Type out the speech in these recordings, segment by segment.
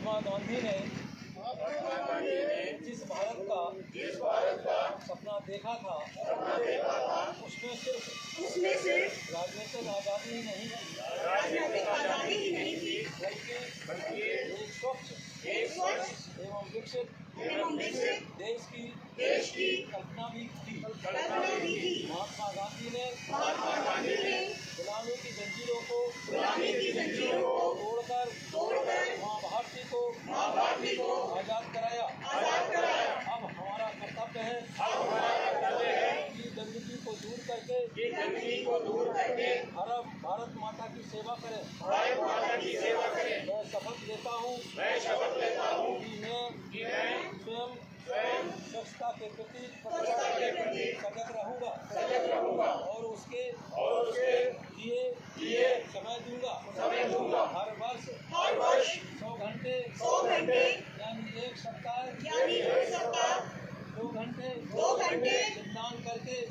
महात्मा गांधी ने जिस भारत का सपना देखा था उसमें सिर्फ राजनीतिक आज़ादी ही नहीं थी, बल्कि एक स्वच्छ एवं विकसित देश की कल्पना भी थी। महात्मा गांधी ने गुलामी की जंजीरों को तोड़कर माँ भारती को आज़ाद कराया। अब हमारा कर्तव्य है कि गंदगी को दूर करके भारत माता की सेवा करें। मैं शपथ लेता हूँ कि मैं स्वयं स्वच्छता के प्रति सजग रहूँगा और उसके लिए समय दूंगा। हर वर्ष 100 घंटे यानी एक सप्ताह 2 घंटे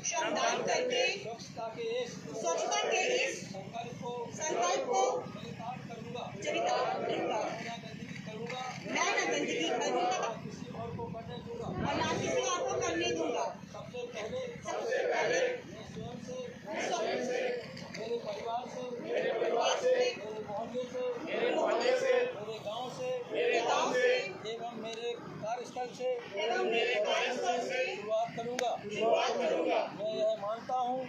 श्रमदान करके स्वच्छता के इस संकल्प को चरितार्थ करूँगा। मैं न गंदगी करूँगा किसी और को करने दूंगा। सबसे पहले मैं स्वयं से मेरे परिवार से मेरे मोहल्ले से मेरे गांव से एवं मेरे कार्यस्थल से शुरुआत करूंगा। मैं यह मानता हूँ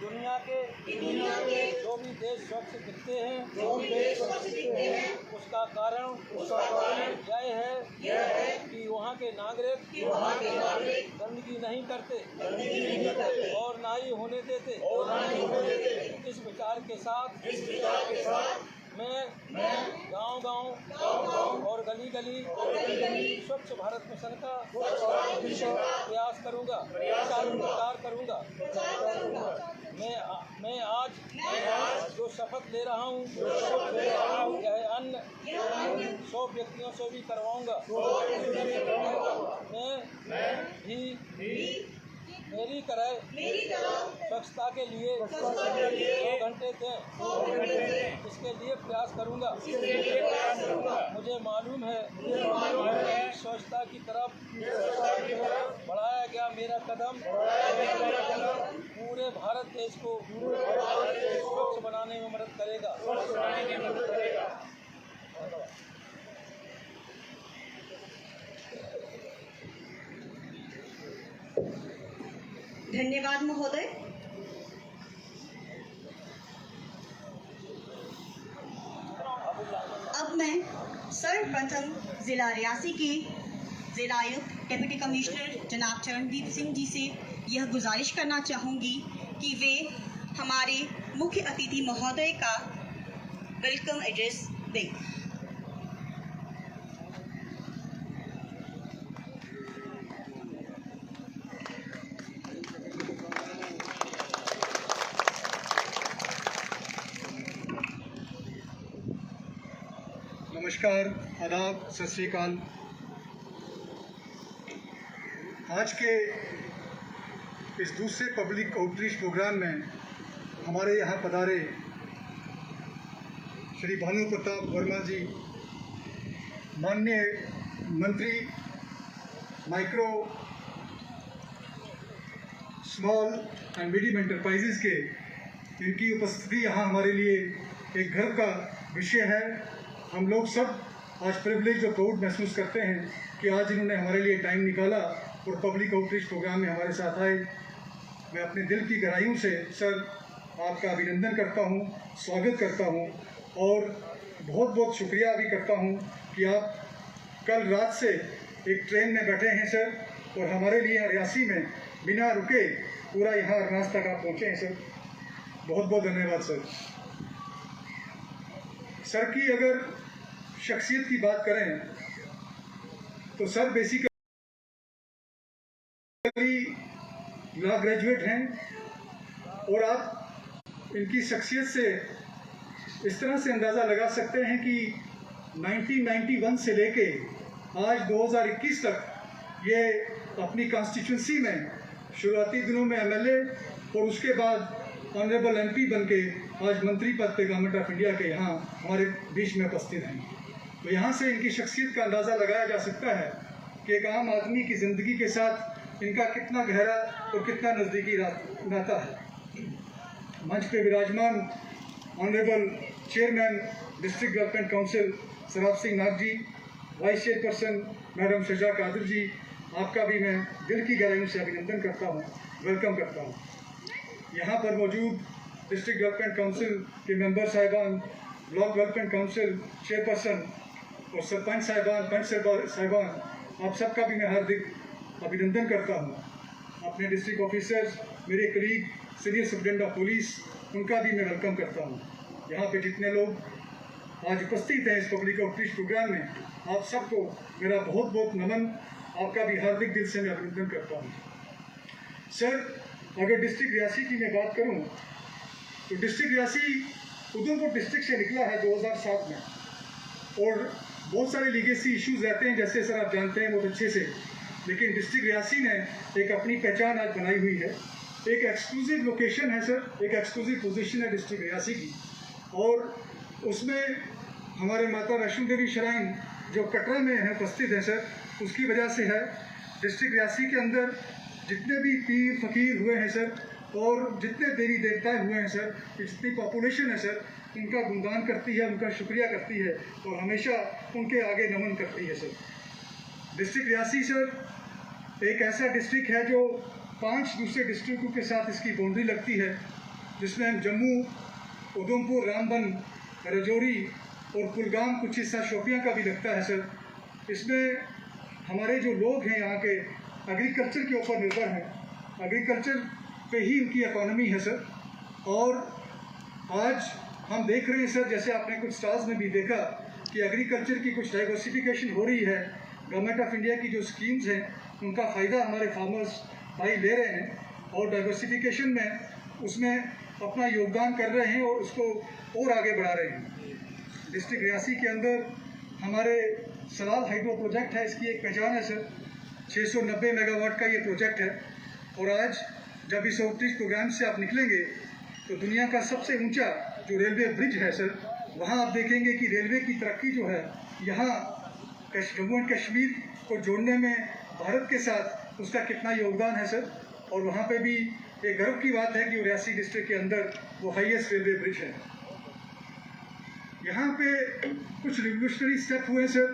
दुनिया के जो भी देश स्वच्छ दिखते हैं उसका कारण यह है कि वहाँ के नागरिक गंदगी नहीं करते और ना ही होने देते। इस विचार के साथ मैं गांव और गली स्वच्छ भारत मिशन का प्रयास करूंगा, प्रचार करूंगा। मैं आज जो शपथ ले रहा हूँ यह अन्य 100 व्यक्तियों से भी करवाऊंगा। मैं भी मेरी तरह स्वच्छता के लिए 2 घंटे दें, इसके लिए प्रयास करूंगा। मुझे मालूम है स्वच्छता की तरफ बढ़ाया गया मेरा कदम पूरे भारत देश को स्वच्छ बनाने में मदद करेगा। धन्यवाद महोदय। अब मैं सर्वप्रथम जिला रियासी के जिलायुक्त डिप्टी कमिश्नर जनाब चरणदीप सिंह जी से यह गुजारिश करना चाहूँगी कि वे हमारे मुख्य अतिथि महोदय का वेलकम एड्रेस दें। नमस्कार, आदाब, सत श्री अकाल। आज के इस दूसरे पब्लिक आउटरीच प्रोग्राम में हमारे यहाँ पधारे श्री भानु प्रताप वर्मा जी, माननीय मंत्री micro small and medium enterprises के, इनकी उपस्थिति यहाँ हमारे लिए एक गर्व का विषय है। हम लोग सब आज प्रिविलेज और प्राउड महसूस करते हैं कि आज इन्होंने हमारे लिए टाइम निकाला और पब्लिक आउटरीच प्रोग्राम में हमारे साथ आए। मैं अपने दिल की गहराइयों से सर आपका अभिनंदन करता हूं, स्वागत करता हूं और बहुत बहुत शुक्रिया भी करता हूं कि आप कल रात से एक ट्रेन में बैठे हैं सर और हमारे लिए रियासी में बिना रुके पूरा यहाँ अरनास तक आप पहुँचे हैं सर। बहुत बहुत धन्यवाद सर। सर की अगर शख्सियत की बात करें तो सर बेसिकली लॉ ग्रेजुएट हैं और आप इनकी शख्सियत से इस तरह से अंदाज़ा लगा सकते हैं कि 1991 से लेके आज 2021 तक ये अपनी कॉन्स्टिट्यूंसी में शुरुआती दिनों में एमएलए और उसके बाद ऑनरेबल एमपी बन के आज मंत्री पद पे गवर्नमेंट ऑफ इंडिया के यहाँ हमारे बीच में उपस्थित हैं। तो यहाँ से इनकी शख्सियत का अंदाज़ा लगाया जा सकता है कि एक आम आदमी की ज़िंदगी के साथ इनका कितना गहरा और कितना नज़दीकी नाता है। मंच पे विराजमान honourable chairman district development council सराब सिंह नाग जी, वाइस चेयरपर्सन मैडम शजा कादिर जी, आपका भी मैं दिल की गहराइयों से अभिनंदन करता हूँ, वेलकम करता हूँ। यहाँ पर मौजूद डिस्ट्रिक्ट डेवलपमेंट काउंसिल के मेंबर साहिबान, ब्लॉक डेवलपमेंट काउंसिल चेयरपर्सन और सरपंच साहिबान, पंच साहिबान, आप सबका भी मैं हार्दिक अभिनंदन करता हूँ। अपने डिस्ट्रिक्ट ऑफिसर्स, मेरे colleague senior superintendent of police, उनका भी मैं वेलकम करता हूँ। यहाँ पे जितने लोग आज उपस्थित हैं इस पब्लिक आउटरीच प्रोग्राम में, आप सबको मेरा बहुत बहुत नमन, आपका भी हार्दिक दिल से मैं अभिनंदन करता हूँ। सर, अगर डिस्ट्रिक्ट रियासी की मैं बात करूँ तो डिस्ट्रिक्ट रियासी उधमपुर डिस्ट्रिक्ट से निकला है 2007 में, और बहुत सारे लीगेसी इश्यूज रहते हैं, जैसे सर आप जानते हैं बहुत अच्छे से, लेकिन डिस्ट्रिक्ट रियासी ने एक अपनी पहचान आज बनाई हुई है। एक एक्सक्लूसिव लोकेशन है सर, एक एक्सक्लूसिव पोजीशन है डिस्ट्रिक्ट रियासी की, और उसमें हमारे माता वैष्णो देवी श्राइन जो कटरा में है उपस्थित है सर, उसकी वजह से है। डिस्ट्रिक्ट रियासी के अंदर जितने भी पीर फकीर हुए हैं सर, और जितने देवी देवता हुए हैं सर, जितनी पॉपुलेशन है सर, उनका गुणगान करती है, उनका शुक्रिया करती है और हमेशा उनके आगे नमन करती है सर। डिस्ट्रिक्ट रियासी सर एक ऐसा डिस्ट्रिक्ट है जो 5 दूसरे डिस्ट्रिक्टों के साथ इसकी बाउंड्री लगती है, जिसमें हम जम्मू, उधमपुर, रामबन, राजौरी और कुलगाम, कुछ हिस्सा शोपियां का भी लगता है सर। इसमें हमारे जो लोग हैं यहाँ के एग्रीकल्चर के ऊपर निर्भर हैं, एग्रीकल्चर पे ही उनकी इकोनॉमी है सर। और आज हम देख रहे हैं सर, जैसे आपने कुछ स्टार्स में भी देखा कि एग्रीकल्चर की कुछ डाइवर्सिफिकेशन हो रही है। गवर्नमेंट ऑफ इंडिया की जो स्कीम्स हैं उनका फ़ायदा हमारे फार्मर्स भाई ले रहे हैं, और डाइवर्सिफिकेशन में उसमें अपना योगदान कर रहे हैं और उसको और आगे बढ़ा रहे हैं। डिस्ट्रिक्ट रियासी के अंदर हमारे सलाल हाइड्रो प्रोजेक्ट है, इसकी एक पहचान है सर। 690 मेगावाट का ये प्रोजेक्ट है, और आज जब इस आउटरीच प्रोग्राम से आप निकलेंगे तो दुनिया का सबसे ऊंचा जो रेलवे ब्रिज है सर, वहाँ आप देखेंगे कि रेलवे की तरक्की जो है यहाँ जम्मू एंड कश्मीर को जोड़ने में भारत के साथ उसका कितना योगदान है सर। और वहाँ पे भी एक गर्व की बात है कि रियासी डिस्ट्रिक्ट के अंदर वो हाईएस्ट रेलवे ब्रिज है। यहाँ पे कुछ रिवोल्यूशनरी स्टेप हुए सर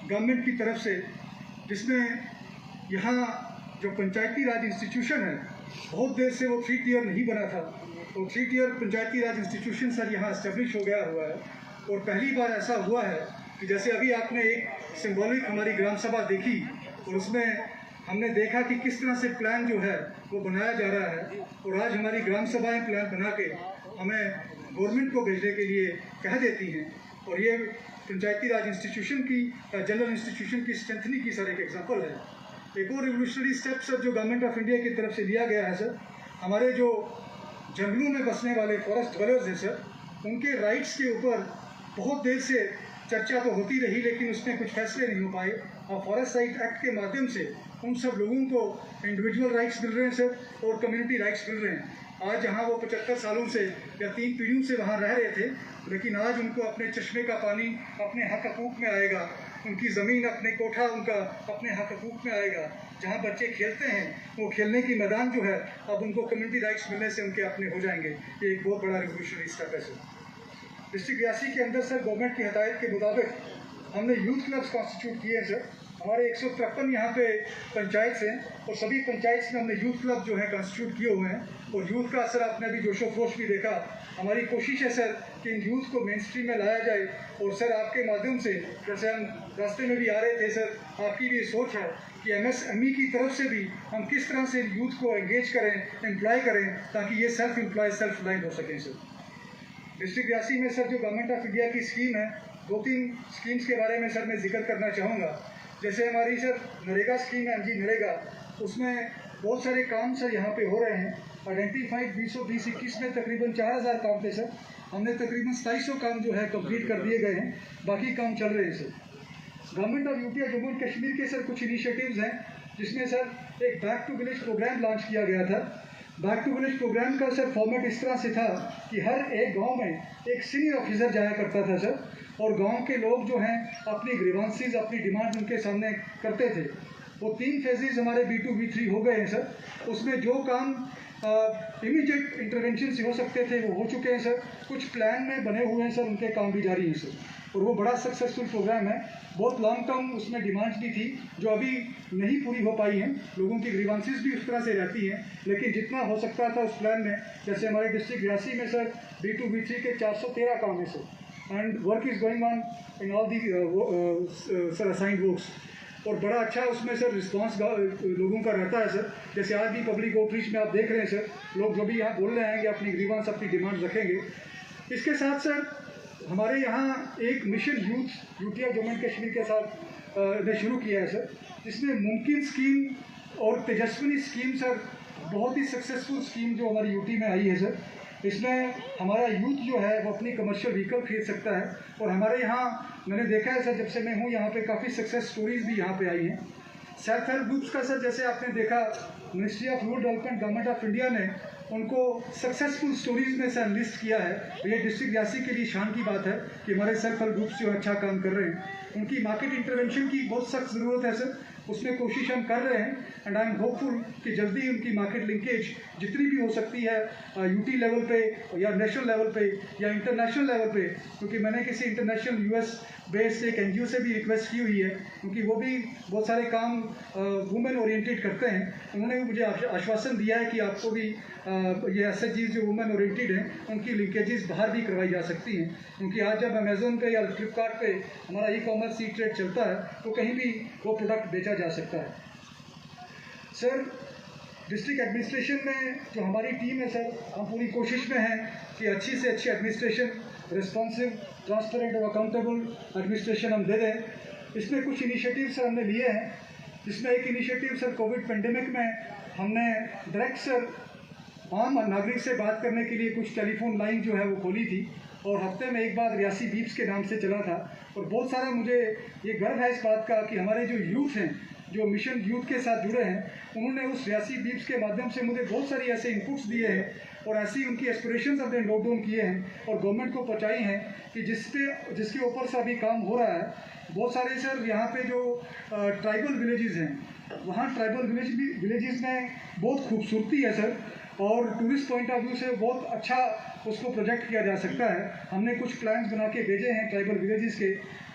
गवर्नमेंट की तरफ से, जिसमें यहाँ जो पंचायती राज इंस्टीट्यूशन है, बहुत देर से वो 3 टियर नहीं बना था, और 3 टियर पंचायती राज इंस्टीट्यूशन सर यहाँ एस्टेब्लिश हो गया हुआ है। और पहली बार ऐसा हुआ है कि जैसे अभी आपने एक सिंबॉलिक हमारी ग्राम सभा देखी, और उसमें हमने देखा कि किस तरह से प्लान जो है वो बनाया जा रहा है, और आज हमारी ग्राम सभाएँ प्लान बना के हमें गवर्नमेंट को भेजने के लिए कह देती हैं। और ये पंचायती राज इंस्टीट्यूशन की, जनरल इंस्टीट्यूशन की स्ट्रेंथनिंग की सर एक एग्जांपल है। एक और रिवोल्यूशनरी स्टेप सर जो गवर्नमेंट ऑफ इंडिया की तरफ से लिया गया है सर, हमारे जो जंगलों में बसने वाले फॉरेस्ट ड्वेलर्स हैं सर, उनके राइट्स के ऊपर बहुत देर से चर्चा तो होती रही, लेकिन उसमें कुछ फैसले नहीं हो पाए। और फॉरेस्ट राइट एक्ट के माध्यम से उन सब लोगों को इंडिविजुअल राइट्स मिल रहे हैं सर, और कम्युनिटी राइट्स मिल रहे हैं। आज जहाँ वो 75 सालों से या 3 पीढ़ियों से वहाँ रह रहे थे, लेकिन आज उनको अपने चश्मे का पानी अपने हक हकूक़ में आएगा, उनकी ज़मीन, अपने कोठा उनका अपने हक हकूक़ में आएगा। जहाँ बच्चे खेलते हैं वो खेलने की मैदान जो है अब उनको कम्युनिटी राइट्स मिलने से उनके अपने हो जाएंगे। ये एक बहुत बड़ा रिवोल्यूशनरी स्टेप है सर। डिस्ट्रिक्ट रियासी के अंदर सर गवर्नमेंट की हदायत के मुताबिक हमने यूथ क्लब्स कॉन्स्टिट्यूट किए हैं सर। हमारे 153 यहाँ पे पंचायत हैं, और सभी पंचायत में हमने यूथ क्लब जो है कॉन्स्टिट्यूट किए हुए हैं। और यूथ का असर आपने अभी जोशो खरोश भी देखा। हमारी कोशिश है सर कि इन यूथ को मेन स्ट्रीम में लाया जाए, और सर आपके माध्यम से, जैसे हम रास्ते में भी आ रहे थे सर, आपकी भी सोच है कि MSME की तरफ से भी हम किस तरह से यूथ को एंगेज करें, एम्प्लॉय करें, ताकि ये सेल्फ एम्प्लॉय, सेल्फ रिलायंट हो सकें सर। डिस्ट्रिक्ट रियासी में सर जो गवर्नमेंट ऑफ इंडिया की स्कीम है, 2-3 स्कीम्स के बारे में सर मैं जिक्र करना चाहूँगा। जैसे हमारी सर नरेगा स्कीम है, MG नरेगा, उसमें बहुत सारे काम सर यहाँ पे हो रहे हैं। आइडेंटिफाइड 2020-21 में तकरीबन 4000 काम थे सर, हमने तकरीबन 2700 काम जो है कंप्लीट कर दिए गए हैं, बाकी काम चल रहे हैं sir. Government of UP Jammu and Kashmir के सर कुछ इनिशिएटिव्स हैं, जिसमें सर एक back to village programme launch किया गया था। बैक टू विलेज प्रोग्राम का सर फॉर्मेट इस तरह से था कि हर एक गांव में एक सीनियर ऑफिसर जाया करता था सर, और गांव के लोग जो हैं अपनी ग्रीवांसीज, अपनी डिमांड उनके सामने करते थे। वो 3 फेजेज हमारे B2 B3 हो गए हैं सर। उसमें जो काम इमीडिएट इंटरवेंशन से हो सकते थे वो हो चुके हैं सर। कुछ प्लान में बने हुए हैं सर, उनके काम भी जारी हैं सर। और वो बड़ा सक्सेसफुल प्रोग्राम है। बहुत लॉन्ग टर्म उसमें डिमांड्स भी थी जो अभी नहीं पूरी हो पाई हैं। लोगों की ग्रीवांसीज भी उस तरह से रहती हैं, लेकिन जितना हो सकता था उस प्लान में, जैसे हमारे डिस्ट्रिक्ट रियासी में सर B2 B3 के 413 काम है sir. And work is going on in all the sir assigned works. और बड़ा अच्छा उसमें सर रिस्पांस लोगों का रहता है सर। जैसे आज भी पब्लिक आउटरीच में आप देख रहे हैं सर, लोग जो भी यहाँ बोल रहे हैं कि अपनी ग्रीवांस, अपनी डिमांड रखेंगे। इसके साथ सर हमारे यहाँ एक मिशन यूटिया जम्मू एंड कश्मीर के साथ ने शुरू किया है सर, जिसमें मुमकिन स्कीम और तेजस्विनी स्कीम सर बहुत ही सक्सेसफुल स्कीम जो हमारी यूटी में आई है सर। इसमें हमारा यूथ जो है वो अपनी कमर्शियल व्हीकल खरीद सकता है। और हमारे यहाँ मैंने देखा है सर, जब से मैं हूँ यहाँ पे काफ़ी सक्सेस स्टोरीज भी यहाँ पे आई हैं। सेल्फ हेल्प ग्रुप्स का सर, जैसे आपने देखा ministry of rural development government of India ने उनको सक्सेसफुल स्टोरीज में सर लिस्ट किया है। ये डिस्ट्रिक्ट रियासी के लिए शान की बात है कि हमारे सेल्फ हेल्प ग्रुप्स जो अच्छा काम कर रहे हैं। उनकी मार्केट इंटरवेंशन की बहुत सख्त ज़रूरत है सर, उसमें कोशिश हम कर रहे हैं। एंड आई एम होपफुल कि जल्दी उनकी मार्केट लिंकेज जितनी भी हो सकती है यूटी लेवल पे या नेशनल लेवल पे या इंटरनेशनल लेवल पे, क्योंकि मैंने किसी इंटरनेशनल US बेस्ड एक NGO से भी रिक्वेस्ट की हुई है, क्योंकि वो भी बहुत सारे काम वुमेन ओरिएंटेड करते हैं। उन्होंने भी मुझे आश्वासन दिया है कि आपको भी ये SHGs जो वुमेन ओरिएंटेड हैं उनकी लिंकेजेस बाहर भी करवाई जा सकती हैं। क्योंकि आज जब अमेजोन पे या फ्लिपकार्ट पे हमारा ई-कॉमर्स ई-ट्रेड चलता है तो कहीं भी वो प्रोडक्ट बेचा जा सकता है। सर डिस्ट्रिक्ट एडमिनिस्ट्रेशन में जो हमारी टीम है सर, हम पूरी कोशिश में हैं कि अच्छी से अच्छी एडमिनिस्ट्रेशन, रिस्पॉन्सिव, ट्रांसपेरेंट और अकाउंटेबल एडमिनिस्ट्रेशन हम दे दें। इसमें कुछ इनिशिएटिव सर हमने लिए हैं, जिसमें एक इनिशिएटिव सर कोविड पेंडेमिक में हमने डायरेक्ट सर आम नागरिक से बात करने के लिए कुछ टेलीफोन लाइन जो है वो खोली थी, और हफ्ते में एक बार रियासी बीप्स के नाम से चला था। और बहुत सारा मुझे ये गर्व है इस बात का कि हमारे जो यूथ हैं, जो मिशन यूथ के साथ जुड़े हैं, उन्होंने उस रियासी बीप्स के माध्यम से मुझे बहुत सारी ऐसे इनपुट्स दिए हैं और ऐसी उनकी एस्पिरेशंस हमने नोट डाउन किए हैं और गवर्नमेंट को पहुँचाई हैं कि जिसके ऊपर से अभी काम हो रहा है। बहुत सारे सर यहाँ पे जो ट्राइबल विलेजेस हैं, वहाँ ट्राइबल विलेजेस में बहुत खूबसूरती है सर, और टूरिस्ट पॉइंट ऑफ व्यू से बहुत अच्छा उसको प्रोजेक्ट किया जा सकता है। हमने कुछ प्लान्स बना के भेजे हैं ट्राइबल विलेजेस के,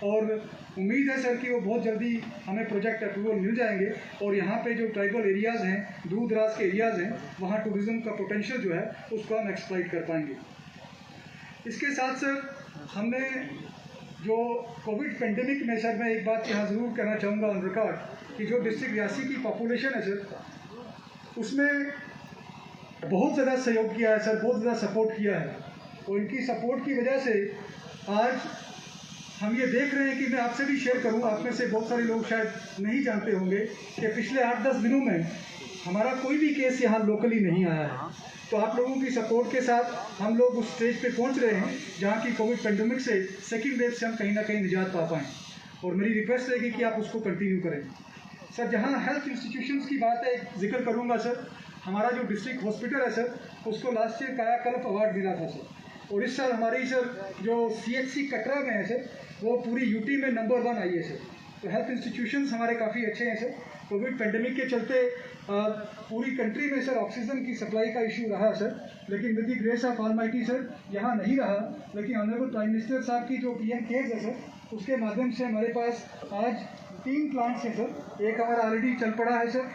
और उम्मीद है सर कि वो बहुत जल्दी हमें प्रोजेक्ट अप्रूवल मिल जाएंगे। और यहाँ पे जो ट्राइबल एरियाज़ हैं, दूर दराज के एरियाज़ हैं, वहाँ टूरिज़्म का पोटेंशियल जो है उसको हम एक्सप्लॉइट कर पाएंगे। इसके साथ सर हमने जो कोविड पेंडेमिक में सर, मैं एक बात यहाँ ज़रूर कहना चाहूँगा ऑन रिकॉर्ड कि जो डिस्ट्रिक्ट रियासी की पॉपुलेशन है सर, उसमें बहुत ज़्यादा सहयोग किया है सर, बहुत ज़्यादा सपोर्ट किया है। और इनकी सपोर्ट की वजह से आज हम ये देख रहे हैं कि मैं आपसे भी शेयर करूँ, आप में से बहुत सारे लोग शायद नहीं जानते होंगे कि पिछले 8-10 दिनों में हमारा कोई भी केस यहाँ लोकली नहीं आया है। तो आप लोगों की सपोर्ट के साथ हम लोग उस स्टेज पे पहुँच रहे हैं जहाँ की कोविड पेंडेमिक से, सेकेंड वेव से हम कहीं ना कहीं निजात पा पाएँ। और मेरी रिक्वेस्ट रहेगी कि आप उसको कंटिन्यू करें। सर जहाँ हेल्थ इंस्टीट्यूशंस की बात है, जिक्र करूँगा सर, हमारा जो डिस्ट्रिक्ट हॉस्पिटल है सर, उसको लास्ट ईयर कायाकल्प अवार्ड मिला था सर। और इस साल हमारी सर जो CHC कटरा में है सर, वो पूरी यूटी में नंबर 1 आई है सर। तो हेल्थ इंस्टीट्यूशंस हमारे काफ़ी अच्छे हैं सर। कोविड पेंडेमिक के चलते पूरी कंट्री में सर ऑक्सीजन की सप्लाई का इशू रहा सर, लेकिन with the grace of almighty sir यहाँ नहीं रहा। लेकिन ऑनरेबल प्राइम मिनिस्टर साहब की जो PM केयर्स है सर, उसके माध्यम से हमारे पास आज 3 प्लांट्स हैं सर। एक हमारा ऑलरेडी चल पड़ा है सर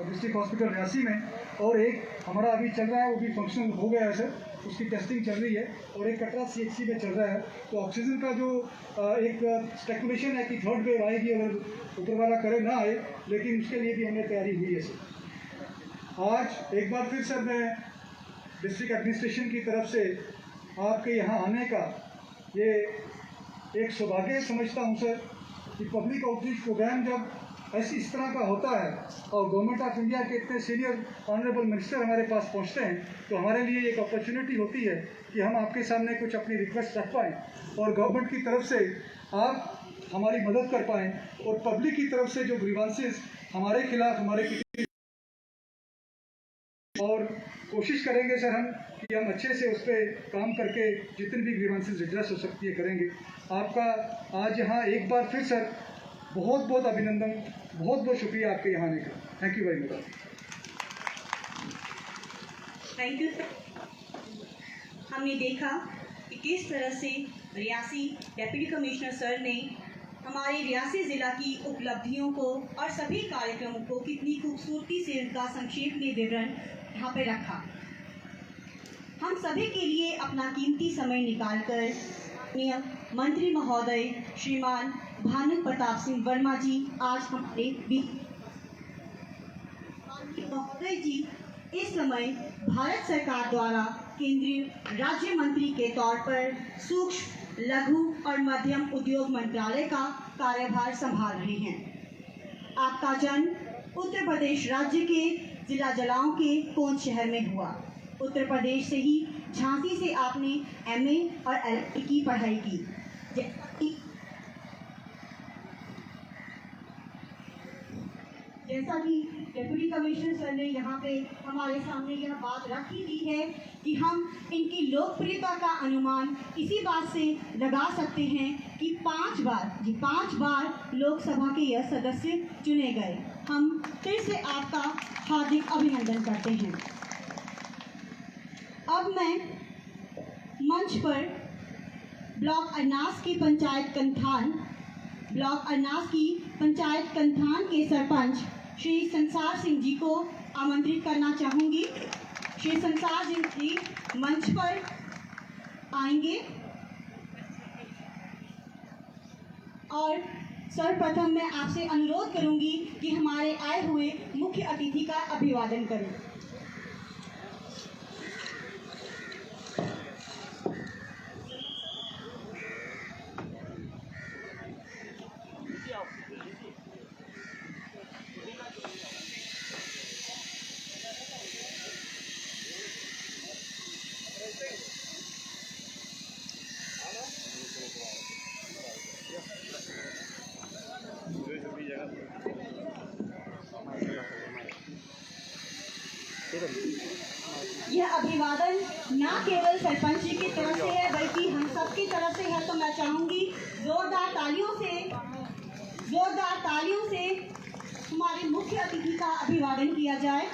डिस्ट्रिक्ट हॉस्पिटल रियासी में, और एक हमारा अभी चल रहा है, वो भी फंक्शनल हो गया है सर, उसकी टेस्टिंग चल रही है, और एक कटरा CHC में चल रहा है। तो ऑक्सीजन का जो एक स्पेकुलेशन है कि थर्ड वेव आएगी अगर ऊपर वाला करे ना आए, लेकिन उसके लिए भी हमें तैयारी हुई है सर। आज एक बार फिर सर मैं डिस्ट्रिक्ट एडमिनिस्ट्रेशन की तरफ से आपके यहाँ आने का ये एक सौभाग्य समझता हूँ सर कि पब्लिक आउटरीच प्रोग्राम जब इस तरह का होता है और गवर्नमेंट ऑफ इंडिया के इतने सीनियर ऑनरेबल मिनिस्टर हमारे पास पहुंचते हैं, तो हमारे लिए एक अपॉर्चुनिटी होती है कि हम आपके सामने कुछ अपनी रिक्वेस्ट रख पाएँ और गवर्नमेंट की तरफ से आप हमारी मदद कर पाएँ, और पब्लिक की तरफ से जो ग्रीवांसेस हमारे खिलाफ, हमारे और कोशिश करेंगे सर हम कि हम अच्छे से उस पर काम करके जितनी भी ग्रीवेंसेस रिड्रेस हो सकती है करेंगे। आपका आज यहाँ एक बार फिर सर बहुत बहुत अभिनंदन, बहुत बहुत शुक्रिया आपके यहाँ आने का। Thank you very much. Thank you sir. हमने देखा कि किस तरह से रियासी डेप्यूटी कमिश्नर सर ने हमारे रियासी ज़िला की उपलब्धियों को और सभी कार्यक्रमों को कितनी खूबसूरती से उनका संक्षेप में विवरण यहाँ पे रखा। हम सभी के लिए अपना कीमती समय निकालकर मंत्री महोदय श्रीमान भानु प्रताप सिंह वर्मा जी आज हमारे बीच महोदय जी इस समय भारत सरकार द्वारा केंद्रीय राज्य मंत्री के तौर पर सूक्ष्म, लघु और मध्यम उद्योग मंत्रालय का कार्यभार संभाल रहे हैं। आपका जन्म उत्तर प्रदेश राज्य के जिला जलाओं के कोंच शहर में हुआ। उत्तर प्रदेश से ही झांसी से आपने MA और LLB की पढ़ाई की। जैसा कि डेप्यूटी कमिश्नर सर ने यहाँ पे हमारे सामने यह बात रख ही दी है कि हम इनकी लोकप्रियता का अनुमान इसी बात से लगा सकते हैं कि 5 बार लोकसभा के यह सदस्य चुने गए। हम फिर से आपका हार्दिक अभिनंदन करते हैं। अब मैं मंच पर ब्लॉक अरनास की पंचायत कंथान के सरपंच श्री संसार सिंह जी को आमंत्रित करना चाहूँगी। श्री संसार सिंह जी मंच पर आएंगे और सर्वप्रथम मैं आपसे अनुरोध करूँगी कि हमारे आए हुए मुख्य अतिथि का अभिवादन करें। यह अभिवादन न केवल सरपंच जी की तरफ से है बल्कि हम सबकी तरफ से है, तो मैं चाहूंगी जोरदार तालियों से हमारे मुख्य अतिथि का अभिवादन किया जाए।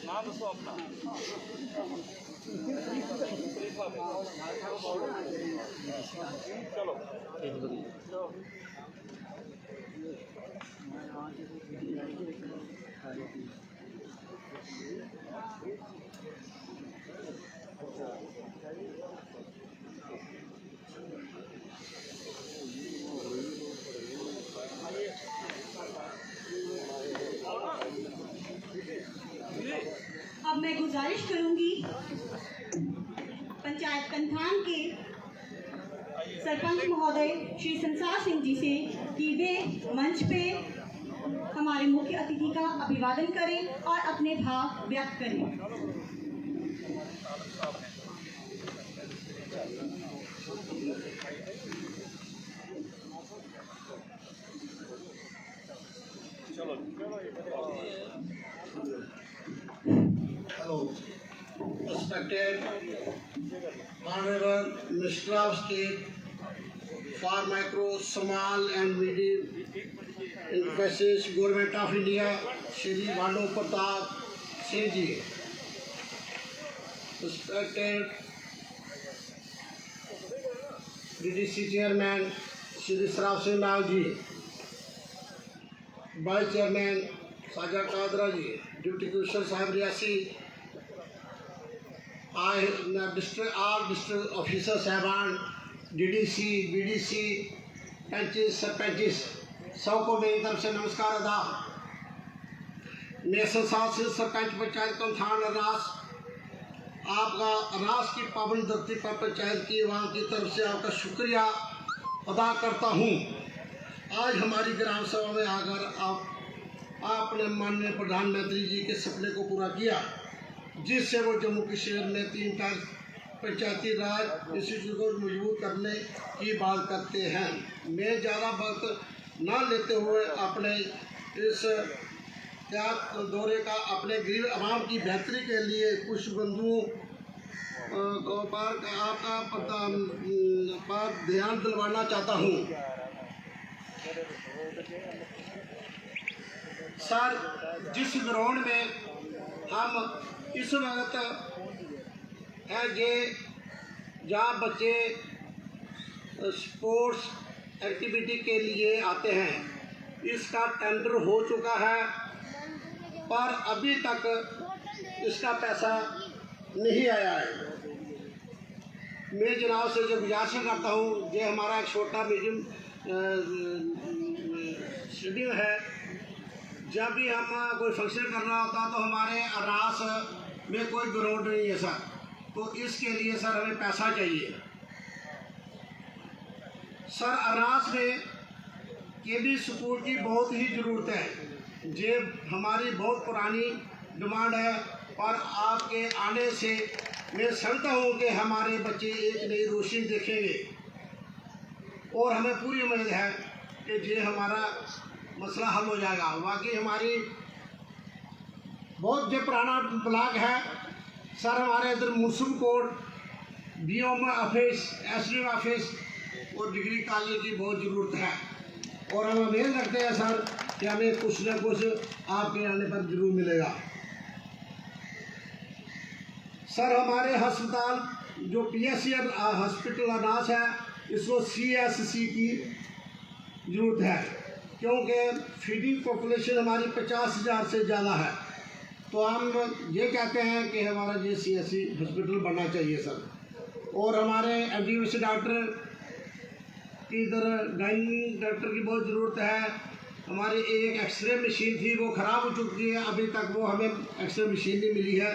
नाम दसो अपना। चलो अब मैं गुजारिश करूंगी पंचायत कंथान के सरपंच महोदय श्री संसार सिंह जी से कि वे मंच पे हमारे मुख्य अतिथि का अभिवादन करें और अपने भाव व्यक्त करें। Hello, respected Honorable Minister of State for Micro, Small and Medium Enterprises, Government of India, Shri Bhanu Pratap Singh ji, respected DDC Chairman Shri Sarav Singh Lal ji, Vice Chairman Saja Kadra ji, Deputy Commissioner Sahib Riasi, all district officers Sahiban, DDC, BDC, panches sarpanches सबको मेरी तरफ से नमस्कार अदा। मेरे साथ से सरपंच पंचायत कमथान अरनास, आपका अरनास की पावन धरती पर पंचायत की आवाम की तरफ से आपका शुक्रिया अदा करता हूँ। आज हमारी ग्राम सभा में आकर आपने माननीय प्रधानमंत्री जी के सपने को पूरा किया, जिससे वो जम्मू कश्मीर में 3 पंचायती राज इंस्टीट्यूट को मजबूत करने की बात करते हैं। मैं ज़्यादा वक्त न लेते हुए अपने इस त्याग दौरे का अपने गरीब आवाम की बेहतरी के लिए कुछ बंधुओं पर ध्यान दिलवाना चाहता हूँ। सर, जिस ग्राउंड में हम इस वक्त है ये जहाँ बच्चे स्पोर्ट्स एक्टिविटी के लिए आते हैं, इसका टेंडर हो चुका है, पर अभी तक इसका पैसा नहीं आया है। मैं जनाब से जो गुजारिश करता हूँ, ये हमारा एक छोटा मीडियम शेड्यूल है। जब भी हम कोई फंक्शन करना होता तो हमारे अरनास में कोई ग्राउंड नहीं है सर, तो इसके लिए सर हमें पैसा चाहिए। सर, अरनास में केबी स्कूल की बहुत ही ज़रूरत है। ये हमारी बहुत पुरानी डिमांड है और आपके आने से मैं समझता हूँ कि हमारे बच्चे एक नई रोशनी देखेंगे और हमें पूरी उम्मीद है कि ये हमारा मसला हल हो जाएगा। बाकी हमारी बहुत जो पुराना ब्लॉक है सर, हमारे इधर municipal court, BOM office, SDM office और डिग्री कॉलेज की बहुत ज़रूरत है और हम उम्मीद रखते हैं सर कि हमें कुछ न कुछ आपके आने पर जरूर मिलेगा। सर, हमारे अस्पताल जो PSC हॉस्पिटल अरनास है, इसको CSC की ज़रूरत है, क्योंकि फीडिंग पॉपुलेशन हमारी 50,000 से ज़्यादा है। तो हम ये कहते हैं कि हमारा ये CSC हॉस्पिटल बनना चाहिए सर। और हमारे MD डॉक्टर की इधर गायनी डॉक्टर की बहुत ज़रूरत है। हमारी एक एक्सरे मशीन थी, वो ख़राब हो चुकी है, अभी तक वो हमें एक्सरे मशीन नहीं मिली है।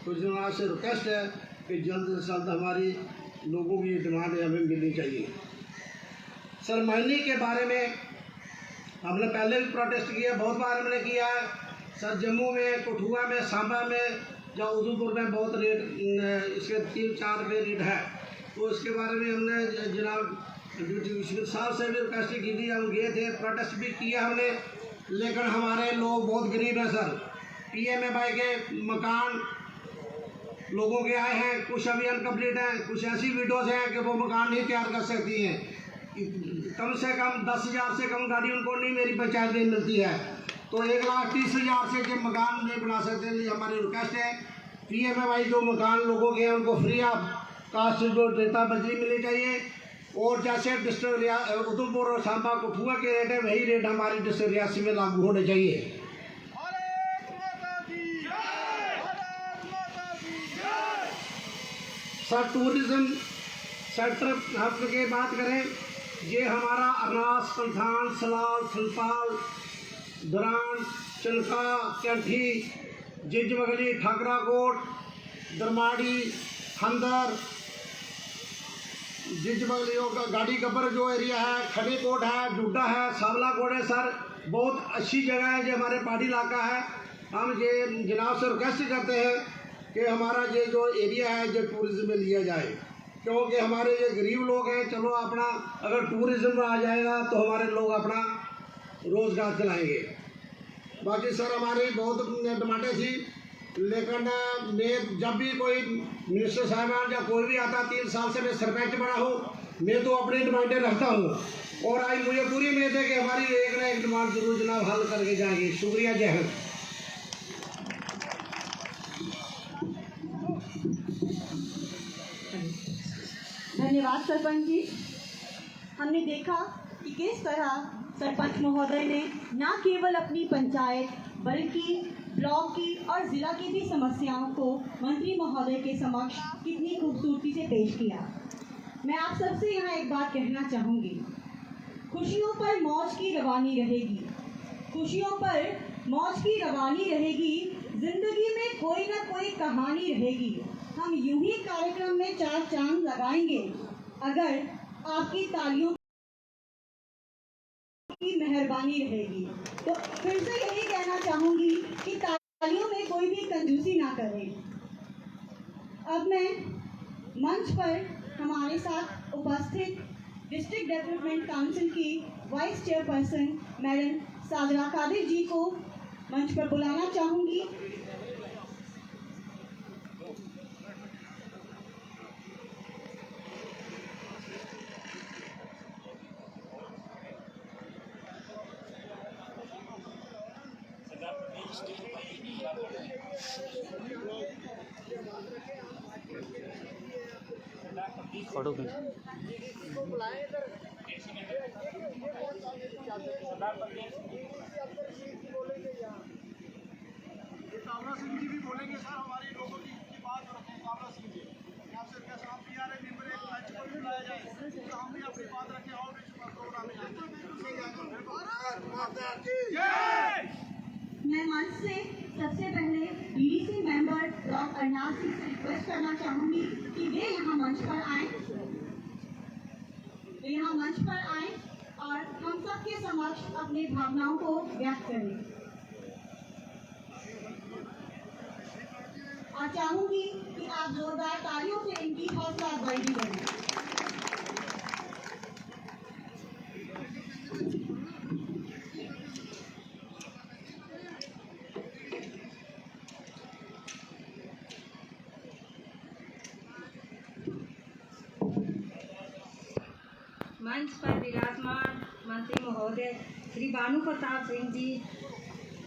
तो जनाब से रिक्वेस्ट है कि जल्द से जल्द हमारी लोगों की डिमांड हमें मिलनी चाहिए। सर, माइनिंग के बारे में हमने पहले भी प्रोटेस्ट किया, बहुत बार हमने किया है सर। जम्मू में, कठुआ में, सांबा में या उधमपुर में बहुत रेट, इसके 3-4 रुपये रेट है। तो इसके बारे में हमने जनाब ड्यूटी साहब से भी रिक्वेस्ट की थी, हम गए थे, प्रोटेस्ट भी किया हमने, लेकिन हमारे लोग बहुत गरीब हैं सर। PMAY के मकान लोगों के आए हैं, कुछ अभी अनकम्प्लीट हैं, कुछ ऐसी विडोज़ हैं कि वो मकान नहीं तैयार कर सकती हैं। कम से कम 10,000 से कम गाड़ी उनको नहीं मेरी पंचायत में मिलती है, तो 1,30,000 से जो मकान नहीं बना सकते। लिए हमारी रिक्वेस्ट है PMAY जो मकान लोगों के हैं उनको फ्री ऑफ कास्ट जो डेटा बजरी मिलनी चाहिए, और जैसे डिस्ट्रिक्ट उधमपुर और सांबा कठुआ के रेट है, वही रेट हमारी डिस्ट्रिक्ट रियासी में लागू होने चाहिए। सर, टूरिज्म सेक्टर हम की बात करें, ये हमारा अरनास, कमथान, सलाल, सलपाल, दुरान, चनका, कैंठी, जिंजबगली, ठाकराकोट, दरमाड़ी, खंदर, जिंजबगली और गाड़ी गब्बर जो एरिया है, खनीकोट है, जुड्डा है, सावला कोट है सर, बहुत अच्छी जगह है, जो हमारे पहाड़ी इलाका है। हम ये जनाब से रिक्वेस्ट करते हैं कि हमारा ये जो एरिया है जो टूरिज्म में लिया जाए, क्योंकि हमारे ये गरीब लोग हैं। चलो अपना अगर टूरिज्म में आ जाएगा तो हमारे लोग अपना रोज़गार चलाएंगे। बाकी सर, हमारी बहुत डिमांडें थी, लेकिन मैं जब भी कोई मिनिस्टर साहबान या कोई भी आता, 3 साल से मैं सरपंच बना हूँ, मैं तो अपनी डिमांडें रखता हूँ और आज मुझे पूरी उम्मीद है कि हमारी एक ना एक डिमांड जरूर जनाब हल करके जाएंगे। शुक्रिया, जय हिंद। ब्लॉक सरपंच जी, हमने देखा कि किस तरह सरपंच महोदय ने न केवल अपनी पंचायत बल्कि ब्लॉक की और ज़िला की भी समस्याओं को मंत्री महोदय के समक्ष कितनी खूबसूरती से पेश किया। मैं आप सबसे यहाँ एक बात कहना चाहूँगी, खुशियों पर मौज की रवानी रहेगी, खुशियों पर मौज की रवानी रहेगी, जिंदगी में कोई ना कोई कहानी रहेगी। हम यूं ही कार्यक्रम में 4 चांद लगाएंगे अगर आपकी तालियों की मेहरबानी रहेगी। तो फिर से यही कहना चाहूँगी कि तालियों में कोई भी कंजूसी ना करें। अब मैं मंच पर हमारे साथ उपस्थित डिस्ट्रिक्ट डेवलपमेंट काउंसिल की vice chairperson madam Sajra Qadir जी को मंच पर बुलाना चाहूँगी। फोटो कामरा सिंह जी भी बोलेंगे सर, हमारे लोगों की बात रखें। कामरा सिंह जी आपसे कैसे आप PRA मेंबर एक मंच पर बुलाया जाए तो हम भी अपनी बात रखें और भी प्रोग्राम में मैं मंच से सबसे पहले DDC मेंबर ब्लॉक अरनाज सिंह से रिक्वेस्ट करना चाहूँगी कि वे यहाँ मंच पर आए, और हम सबके समक्ष अपनी भावनाओं को व्यक्त करें। और चाहूँगी कि आप जोरदार तालियों से इनकी हौसला अफजाई भी करें। मंच पर विराजमान मंत्री महोदय Shri Bhanu Pratap Singh ji,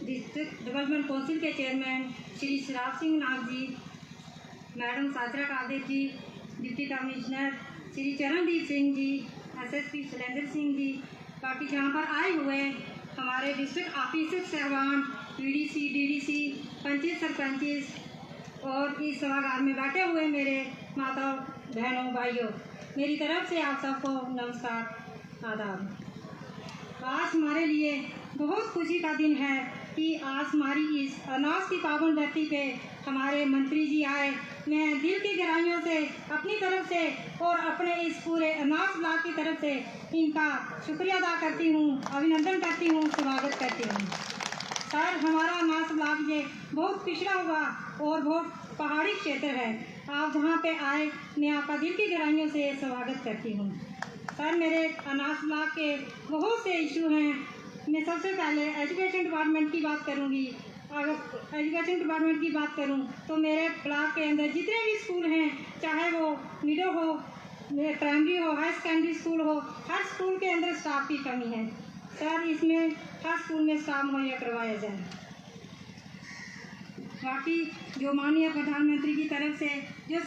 district development council के chairman Shri Sharab Singh Nag ji, madam Sajra Qadir ji, deputy commissioner Shri Charandeep Singh ji, SSP Shailendra Singh ji, बाकी जहाँ पर आए हुए हमारे डिस्ट्रिक्ट ऑफिसर साहबान, PDC, DDC, पंचायत सरपंच और इस सभागार में बैठे हुए मेरे माता बहनों भाइयों, मेरी तरफ से आप सबको नमस्कार आदाब। आज हमारे लिए बहुत खुशी का दिन है कि आज हमारी इस अनाज की पावन धरती पे हमारे मंत्री जी आए। मैं दिल की गहराइयों से अपनी तरफ से और अपने इस पूरे अनाज ब्लॉक की तरफ से इनका शुक्रिया अदा करती हूँ, अभिनंदन करती हूँ, स्वागत करती हूँ। सर, हमारा अनाज ब्लॉक ये बहुत पिछड़ा हुआ और बहुत पहाड़ी क्षेत्र है। आप जहाँ पे आए, मैं आपका दिल की गहराइयों से स्वागत करती हूँ। सर, मेरे अनाज ब्लॉक के बहुत से इशू हैं। मैं सबसे पहले एजुकेशन डिपार्टमेंट की बात करूँगी। अगर एजुकेशन डिपार्टमेंट की बात करूँ तो मेरे ब्लॉक के अंदर जितने भी स्कूल हैं, चाहे वो मिडिल हो, प्राइमरी हो, हाई सेकेंडरी स्कूल हो, हर स्कूल के अंदर स्टाफ की कमी है। सर, इसमें हर स्कूल में स्टाफ मुहैया करवाया जाए। बाकी जो माननीय प्रधानमंत्री की तरफ से जो